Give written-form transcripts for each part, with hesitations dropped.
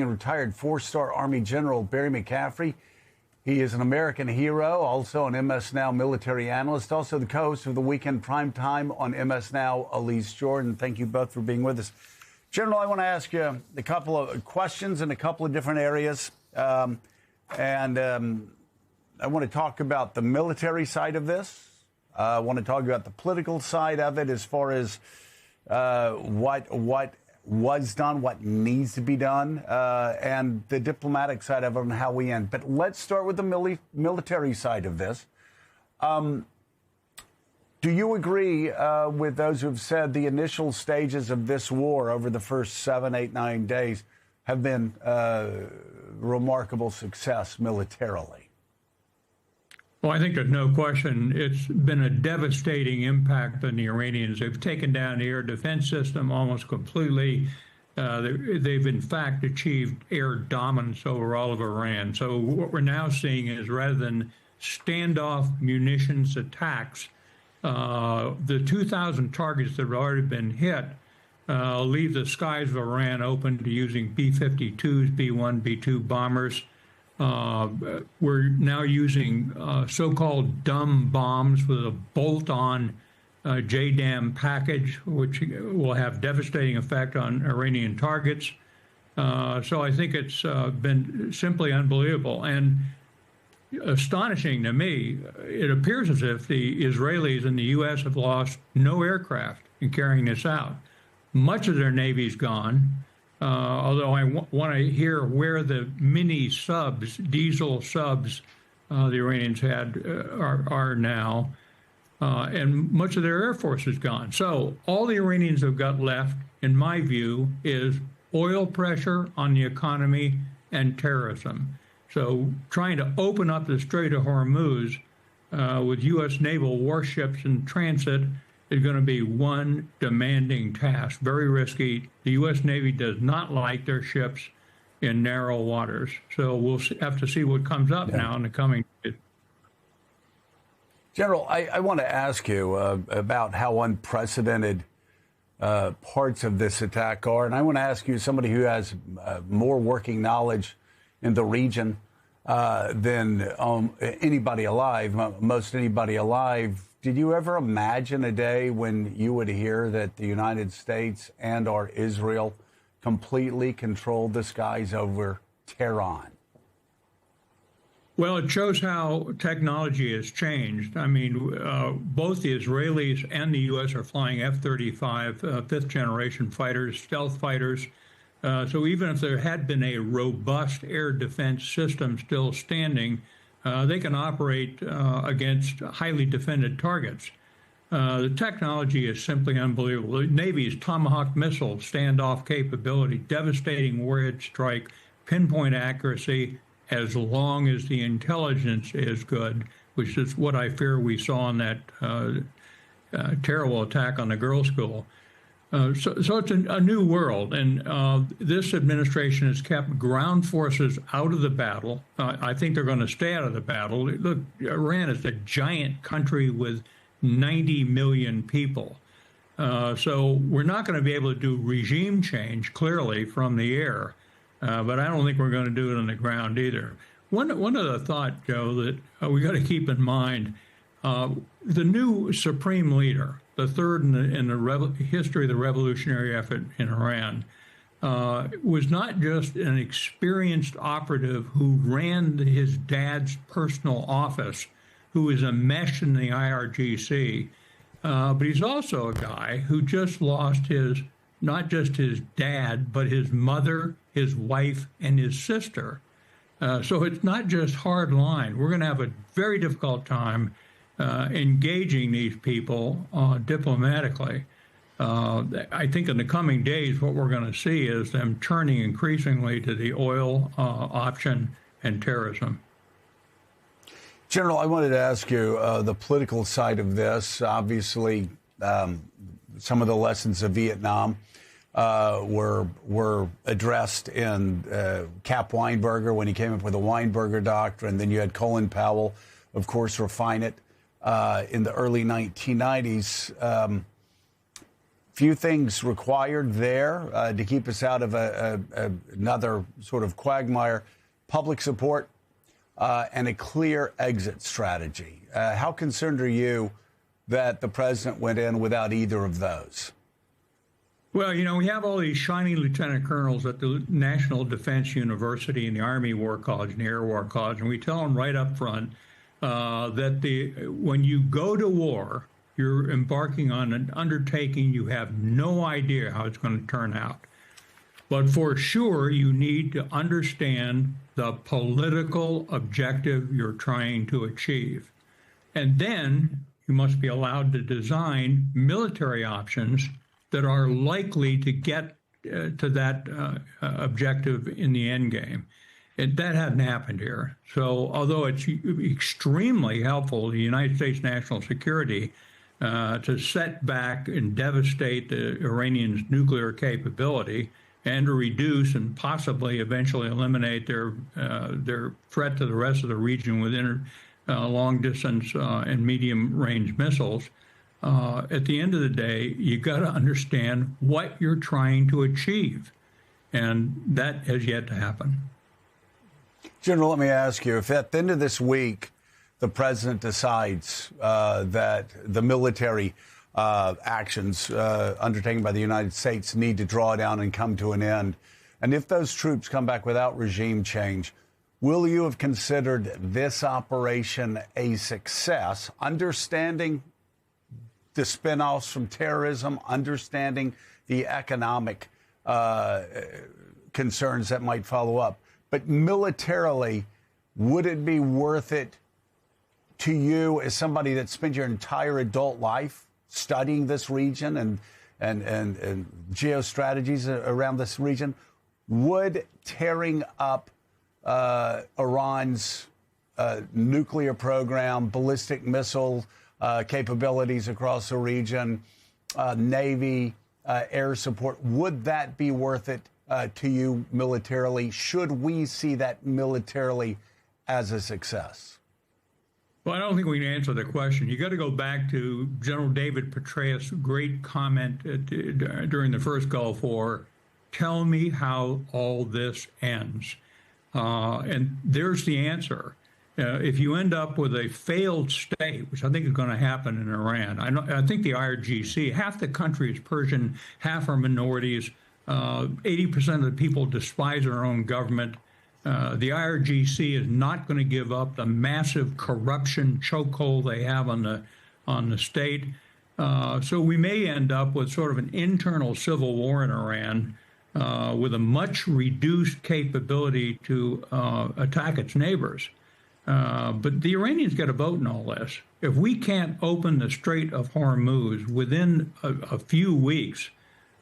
And retired four-star Army General Barry McCaffrey. He is an American hero, also an MS Now military analyst, also the co-host of the Weekend Prime Time on MS Now, Elise Jordan. Thank you both for being with us. General, I want to ask you a couple of questions in a couple of different areas. I want to talk about the military side of this. I want to talk about the political side of it as far as what was done, what needs to be done, and the diplomatic side of it and how we end. But let's start with the military side of this. Do you agree with those who have said the initial stages of this war over the first 7, 8, 9 days have been remarkable success militarily? Well, I think there's no question it's been a devastating impact on the Iranians. They've taken down the air defense system almost completely. They've in fact achieved air dominance over all of Iran. So what we're now seeing is rather than standoff munitions attacks, the 2,000 targets that have already been hit leave the skies of Iran open to using B-52s, B-1, B-2 bombers. We're now using so-called dumb bombs with a bolt-on JDAM package, which will have devastating effect on Iranian targets. So I think it's been simply unbelievable. And astonishing to me, it appears as if the Israelis and the U.S. have lost no aircraft in carrying this out. Much of their Navy's gone. Although I want to hear where the mini subs, diesel subs, the Iranians had are now, and much of their Air Force is gone. So all the Iranians have got left, in my view, is oil pressure on the economy and terrorism. So trying to open up the Strait of Hormuz with U.S. naval warships in transit is going to be one demanding task, very risky. The U.S. Navy does not like their ships in narrow waters. So we'll have to see what comes up now in the coming days. General, I want to ask you about how unprecedented parts of this attack are. And I want to ask you, somebody who has more working knowledge in the region than anybody alive, most anybody alive. Did you ever imagine a day when you would hear that the United States and or Israel completely controlled the skies over Tehran? Well, it shows how technology has changed. I mean, both the Israelis and the U.S. are flying F-35 fifth-generation fighters, stealth fighters. So even if there had been a robust air defense system still standing, they can operate against highly defended targets. The technology is simply unbelievable. The Navy's Tomahawk missile standoff capability, devastating warhead strike, pinpoint accuracy, as long as the intelligence is good, which is what I fear we saw in that terrible attack on the girls' school. So it's a new world, and this administration has kept ground forces out of the battle. I think they're going to stay out of the battle. Look, Iran is a giant country with 90 million people. So we're not going to be able to do regime change, clearly, from the air. But I don't think we're going to do it on the ground either. One other thought, Joe, that we got to keep in mind, the new supreme leader, the third in the history of the revolutionary effort in Iran, was not just an experienced operative who ran his dad's personal office, who was a mesh in the IRGC, but he's also a guy who just lost not just his dad, but his mother, his wife, and his sister. So it's not just hard line. We're going to have a very difficult time engaging these people diplomatically. I think in the coming days, what we're going to see is them turning increasingly to the oil option and terrorism. General, I wanted to ask you the political side of this. Obviously, some of the lessons of Vietnam were addressed in Cap Weinberger when he came up with the Weinberger Doctrine. Then you had Colin Powell, of course, refine it in the early 1990s. Few things required there to keep us out of another sort of quagmire. Public support and a clear exit strategy. How concerned are you that the president went in without either of those? Well, we have all these shiny lieutenant colonels at the National Defense University and the Army War College and the Air War College, and we tell them right up front that when you go to war, you're embarking on an undertaking you have no idea how it's going to turn out. But for sure, you need to understand the political objective you're trying to achieve. And then you must be allowed to design military options that are likely to get to that objective in the end game. That hadn't happened here. So although it's extremely helpful to the United States national security to set back and devastate the Iranians' nuclear capability and to reduce and possibly eventually eliminate their threat to the rest of the region with long-distance and medium-range missiles, at the end of the day, you got to understand what you're trying to achieve, and that has yet to happen. General, let me ask you, if at the end of this week the president decides that the military actions undertaken by the United States need to draw down and come to an end, and if those troops come back without regime change, will you have considered this operation a success, understanding the spinoffs from terrorism, understanding the economic concerns that might follow up? But militarily, would it be worth it to you as somebody that spent your entire adult life studying this region and geostrategies around this region? Would tearing up Iran's nuclear program, ballistic missile capabilities across the region, Navy, air support, would that be worth it to you militarily? Should we see that militarily as a success? Well, I don't think we can answer the question. You got to go back to General David Petraeus' great comment during the first Gulf War. Tell me how all this ends. And there's the answer. If you end up with a failed state, which I think is going to happen in Iran, I think the IRGC, half the country is Persian, half are minorities. 80% of the people despise their own government. The IRGC is not going to give up the massive corruption chokehold they have on the state. So we may end up with sort of an internal civil war in Iran with a much reduced capability to attack its neighbors. But the Iranians got a vote in all this. If we can't open the Strait of Hormuz within a few weeks,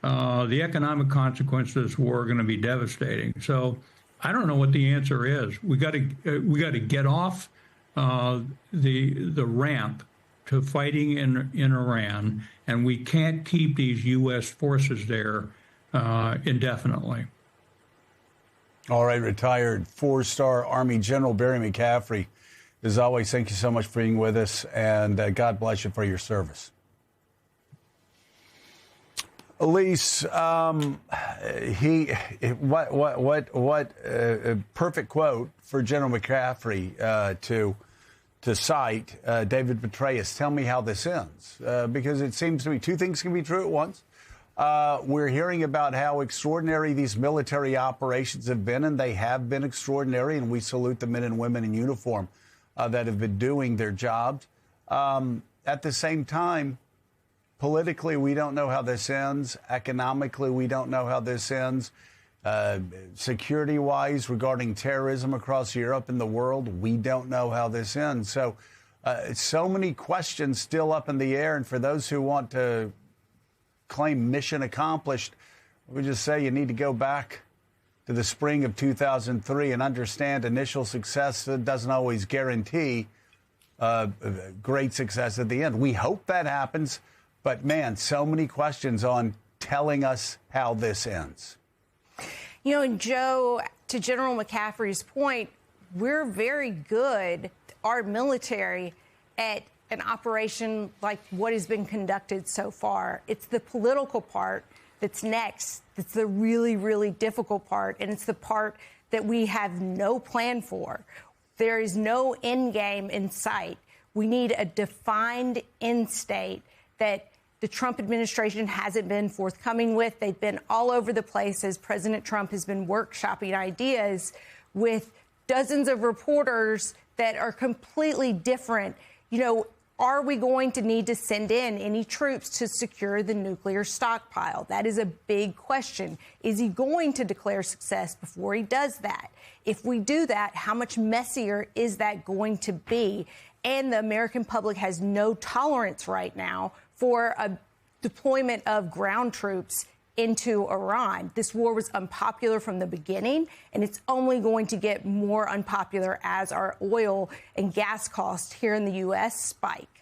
the economic consequences of this war are going to be devastating. So I don't know what the answer is. We got to get off the ramp to fighting in Iran, and we can't keep these U.S. forces there indefinitely. All right, retired four-star Army General Barry McCaffrey. As always, thank you so much for being with us, and God bless you for your service. Elise, what perfect quote for General McCaffrey to cite David Petraeus. Tell me how this ends, because it seems to me two things can be true at once. We're hearing about how extraordinary these military operations have been, and they have been extraordinary, and we salute the men and women in uniform that have been doing their jobs. At the same time, politically, we don't know how this ends. Economically, we don't know how this ends. Security-wise, regarding terrorism across Europe and the world, we don't know how this ends. So many questions still up in the air. And for those who want to claim mission accomplished, we just say you need to go back to the spring of 2003 and understand initial success doesn't always guarantee great success at the end. We hope that happens. But, man, so many questions on telling us how this ends. You know, and Joe, to General McCaffrey's point, we're very good, our military, at an operation like what has been conducted so far. It's the political part that's next. That's the really, really difficult part, and it's the part that we have no plan for. There is no end game in sight. We need a defined end state that the Trump administration hasn't been forthcoming with. They've been all over the place as President Trump has been workshopping ideas with dozens of reporters that are completely different. You know, are we going to need to send in any troops to secure the nuclear stockpile? That is a big question. Is he going to declare success before he does that? If we do that, how much messier is that going to be? And the American public has no tolerance right now for a deployment of ground troops into Iran. This war was unpopular from the beginning, and it's only going to get more unpopular as our oil and gas costs here in the U.S. spike.